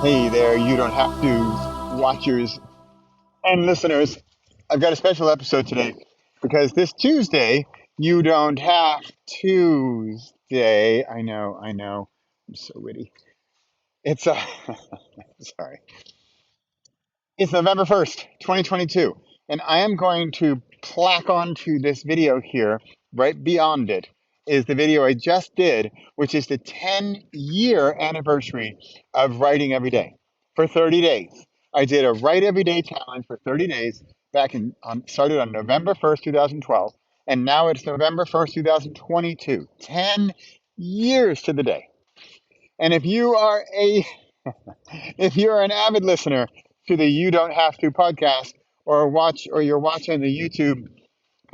Hey there, you don't have to, watchers and listeners. I've got a special episode today because this Tuesday, you don't have Tuesday. I know. I'm so witty. It's sorry. It's November 1st, 2022, and I am going to plaque onto this video here, right beyond it, is the video I just did, which is the 10-year anniversary of writing every day for 30 days. I did a write every day challenge for 30 days started on November 1st, 2012, and now it's November 1st, 2022. 10 years to the day. And if you're an avid listener to the You Don't Have to podcast or you're watching the YouTube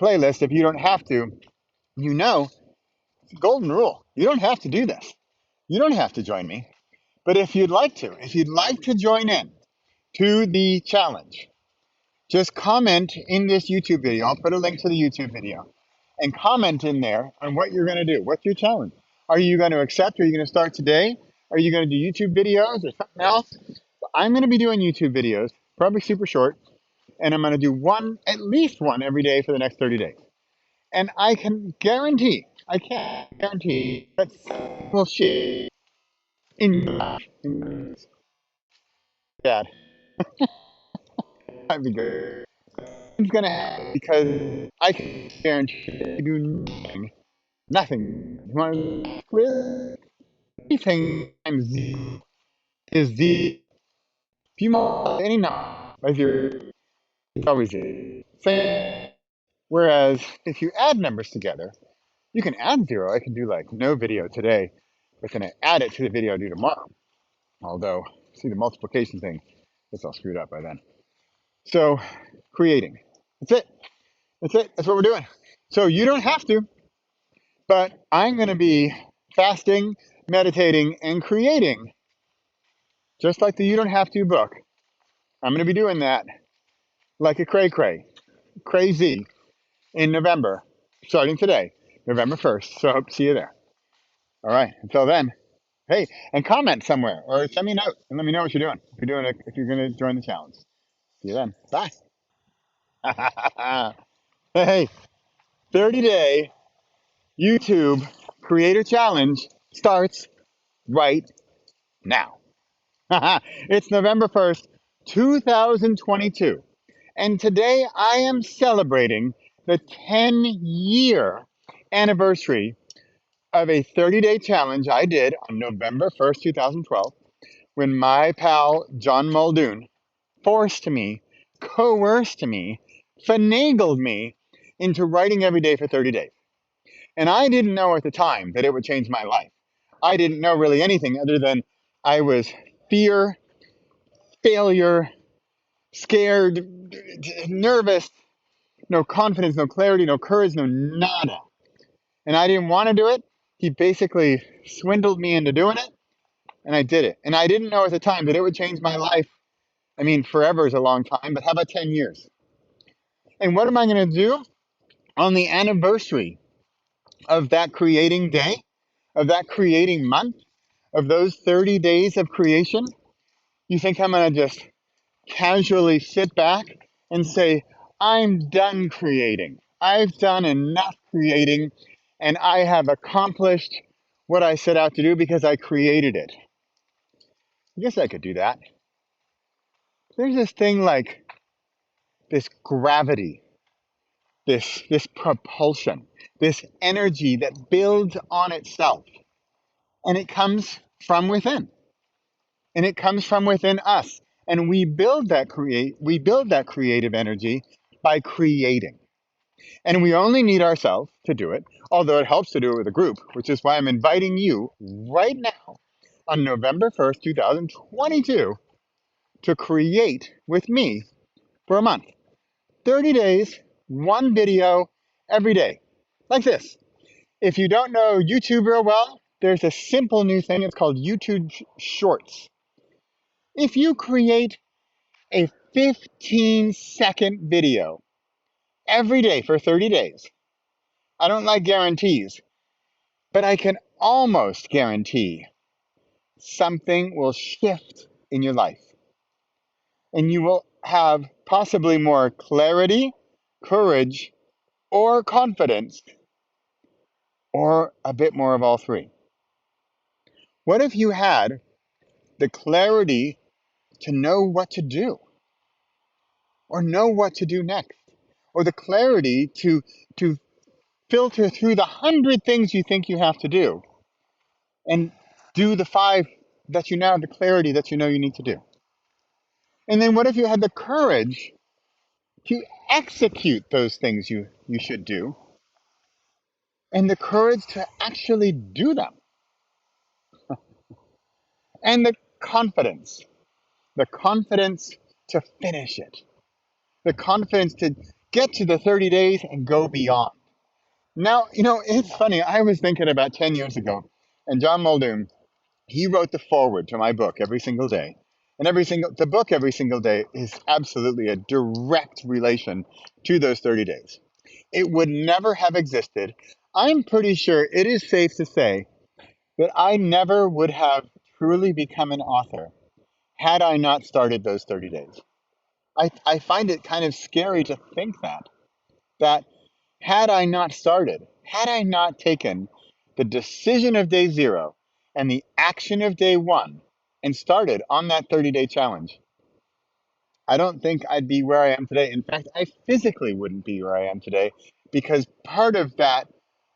playlist, if you don't have to, you know, golden rule. You don't have to do this. You don't have to join me. But if you'd like to join in to the challenge, just comment in this YouTube video. I'll put a link to the YouTube video and comment in there on what you're going to do. What's your challenge? Are you going to accept? Are you going to start today? Are you going to do YouTube videos or something else? I'm going to be doing YouTube videos, probably super short, and I'm going to do one, at least one every day for the next 30 days. And I can't guarantee that will shit in Dad. That'd be good. It's going to happen because I can guarantee to do nothing. You want to clear? Anything times Z is Z. If you multiply any number by zero, it's always Z. Same. Whereas if you add numbers together, you can add zero. I can do like no video today, but then I add it to the video I do tomorrow. Although, see the multiplication thing, it's all screwed up by then. So, creating. That's it. That's it. That's what we're doing. So you don't have to, but I'm going to be fasting, meditating, and creating, just like the You Don't Have to book. I'm going to be doing that like a crazy in November, starting today, November 1st. So I hope to see you there. All right. Until then, hey, and comment somewhere or send me a note and let me know what you're doing. If you're going to join the challenge. See you then. Bye. Hey, 30-day YouTube creator challenge starts right now. It's November 1st, 2022. And today I am celebrating the 10-year anniversary of a 30-day challenge I did on November 1st, 2012, when my pal John Muldoon forced me, coerced me, finagled me into writing every day for 30 days. And I didn't know at the time that it would change my life. I didn't know really anything other than I was fear, failure, scared, nervous, no confidence, no clarity, no courage, no nada. And I didn't want to do it. He basically swindled me into doing it, and I did it. And I didn't know at the time that it would change my life. I mean, forever is a long time, but how about 10 years? And what am I going to do on the anniversary of that creating day, of that creating month, of those 30 days of creation? You think I'm going to just casually sit back and say, I'm done creating. I've done enough creating, and I have accomplished what I set out to do because I created it. I guess I could do that. There's this thing like this gravity, this propulsion, this energy that builds on itself. And it comes from within. And it comes from within us. And we build that creative energy by creating. And we only need ourselves to do it, although it helps to do it with a group, which is why I'm inviting you right now on November 1st, 2022 to create with me for a month. 30 days, one video every day, like this. If you don't know YouTube real well, there's a simple new thing. It's called YouTube Shorts. If you create a 15-second video every day for 30 days, I don't like guarantees, but I can almost guarantee something will shift in your life. And you will have possibly more clarity, courage, or confidence, or a bit more of all three. What if you had the clarity to know what to do, or know what to do next, or the clarity to filter through the 100 things you think you have to do and do the 5 that you now have the clarity that you know you need to do? And then what if you had the courage to execute those things you should do, and the courage to actually do them, and the confidence to finish it, the confidence to get to the 30 days and go beyond? Now, it's funny. I was thinking about 10 years ago, and John Muldoon, he wrote the foreword to my book every single day. And the book every single day is absolutely a direct relation to those 30 days. It would never have existed. I'm pretty sure it is safe to say that I never would have truly become an author had I not started those 30 days. I find it kind of scary to think that had I not started, had I not taken the decision of day 0 and the action of day 1 and started on that 30-day challenge, I don't think I'd be where I am today. In fact, I physically wouldn't be where I am today, because part of that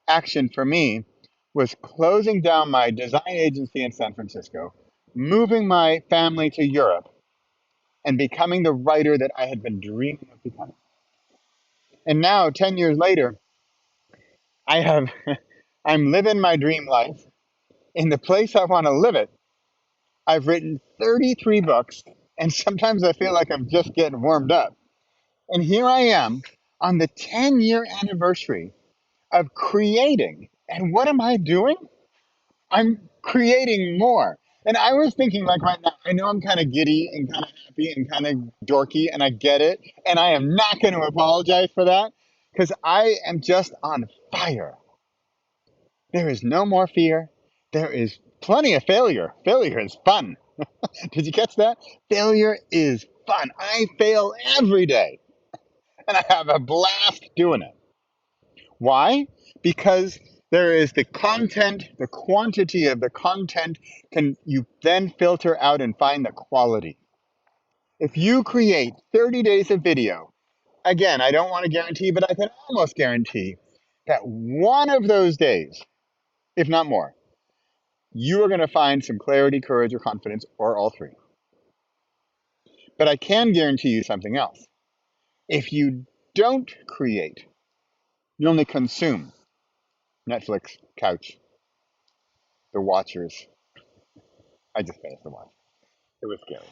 action for me was closing down my design agency in San Francisco, moving my family to Europe, and becoming the writer that I had been dreaming of becoming. And now, 10 years later, I have I'm living my dream life in the place I want to live it. I've written 33 books, and sometimes I feel like I'm just getting warmed up. And here I am on the 10-year anniversary of creating. And what am I doing? I'm creating more. And I was thinking, like, right now, I know I'm kind of giddy and kind of happy and kind of dorky, and I get it. And I am not going to apologize for that, because I am just on fire. There is no more fear. There is plenty of failure. Failure is fun. Did you catch that? Failure is fun. I fail every day, and I have a blast doing it. Why? Because there is the content, the quantity of the content can you then filter out and find the quality. If you create 30 days of video, again, I don't want to guarantee, but I can almost guarantee that one of those days, if not more, you are going to find some clarity, courage, or confidence, or all three. But I can guarantee you something else. If you don't create, you only consume. Netflix, couch, The Watchers. I just finished The Watch. It was scary.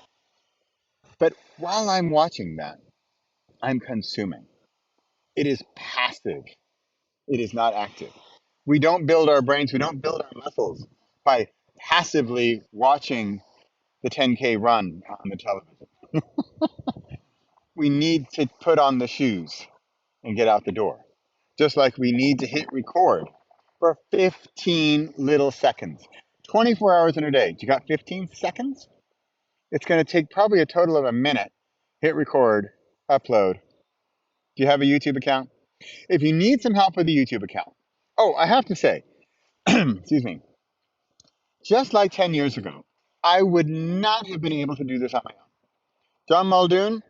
But while I'm watching that, I'm consuming. It is passive. It is not active. We don't build our brains, we don't build our muscles by passively watching the 10K run on the television. We need to put on the shoes and get out the door. Just like we need to hit record for 15 little seconds. 24 hours in a day. You got 15 seconds? It's going to take probably a total of a minute. Hit record, upload. Do you have a YouTube account? If you need some help with a YouTube account, oh, I have to say, excuse me, just like 10 years ago, I would not have been able to do this on my own. John Muldoon,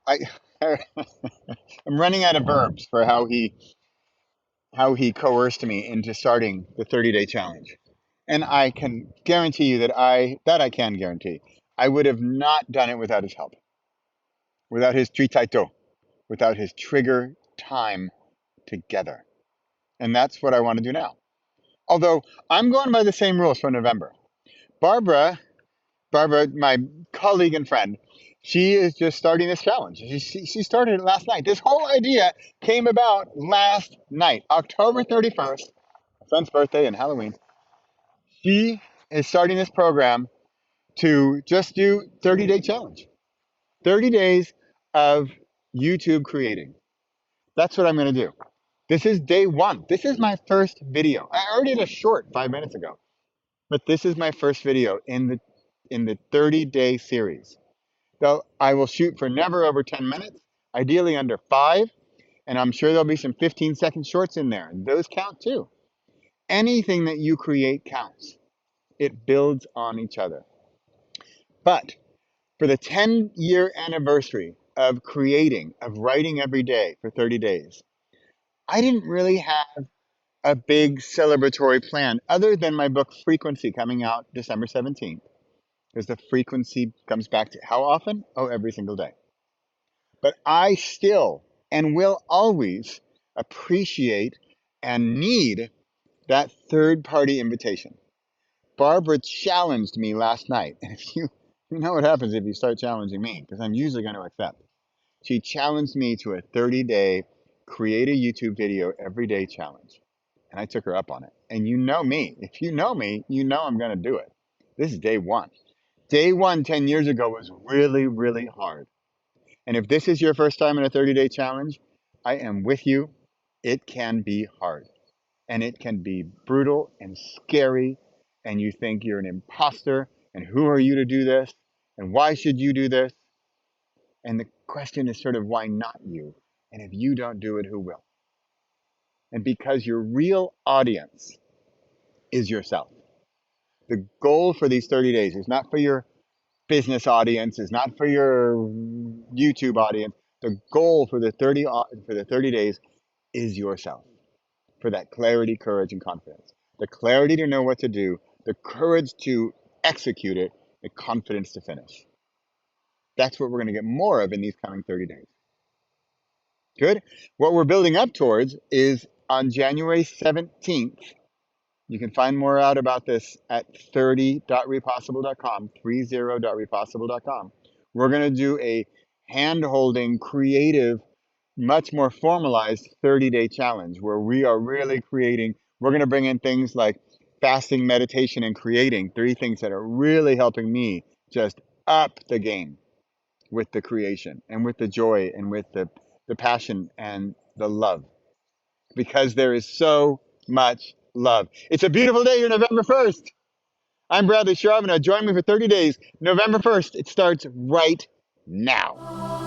I, I'm running out of verbs for how he coerced me into starting the 30-day challenge. And I can guarantee you that I can guarantee I would have not done it without his help, without his tritaito, without his trigger time together. And that's what I want to do now. Although I'm going by the same rules for November. Barbara, my colleague and friend, she is just starting this challenge. She started it last night. This whole idea came about last night, October 31st, my son's birthday and Halloween. She is starting this program to just do 30-day challenge. 30 days of YouTube creating. That's what I'm going to do. This is day 1. This is my first video. I already did a short 5 minutes ago, but this is my first video in in the 30-day series. Though I will shoot for never over 10 minutes, ideally under 5, and I'm sure there'll be some 15-second shorts in there, and those count too. Anything that you create counts. It builds on each other. But for the 10-year anniversary of creating, of writing every day for 30 days, I didn't really have a big celebratory plan other than my book Frequency coming out December 17th. Because the frequency comes back to how often? Oh, every single day. But I still and will always appreciate and need that third party invitation. Barbara challenged me last night. And if you know what happens if you start challenging me, because I'm usually going to accept. She challenged me to a 30-day create a YouTube video every day challenge. And I took her up on it. And you know me. If you know me, you know I'm going to do it. This is day one. Day one 10 years ago was really, really hard. And if this is your first time in a 30-day challenge, I am with you. It can be hard. And it can be brutal and scary. And you think you're an imposter. And who are you to do this? And why should you do this? And the question is sort of why not you? And if you don't do it, who will? And because your real audience is yourself. The goal for these 30 days is not for your business audience, is not for your YouTube audience. The goal for the 30 days is yourself. For that clarity, courage, and confidence. The clarity to know what to do, the courage to execute it, the confidence to finish. That's what we're going to get more of in these coming 30 days. Good. What we're building up towards is on January 17th. You can find more out about this at 30.repossible.com, 30.repossible.com. We're going to do a hand-holding, creative, much more formalized 30-day challenge where we are really creating. We're going to bring in things like fasting, meditation, and creating, 3 things that are really helping me just up the game with the creation and with the joy and with the passion and the love. Because there is so much love. It's a beautiful day here, November 1st. I'm Bradley Charbonneau. Join me for 30 days. November 1st, it starts right now.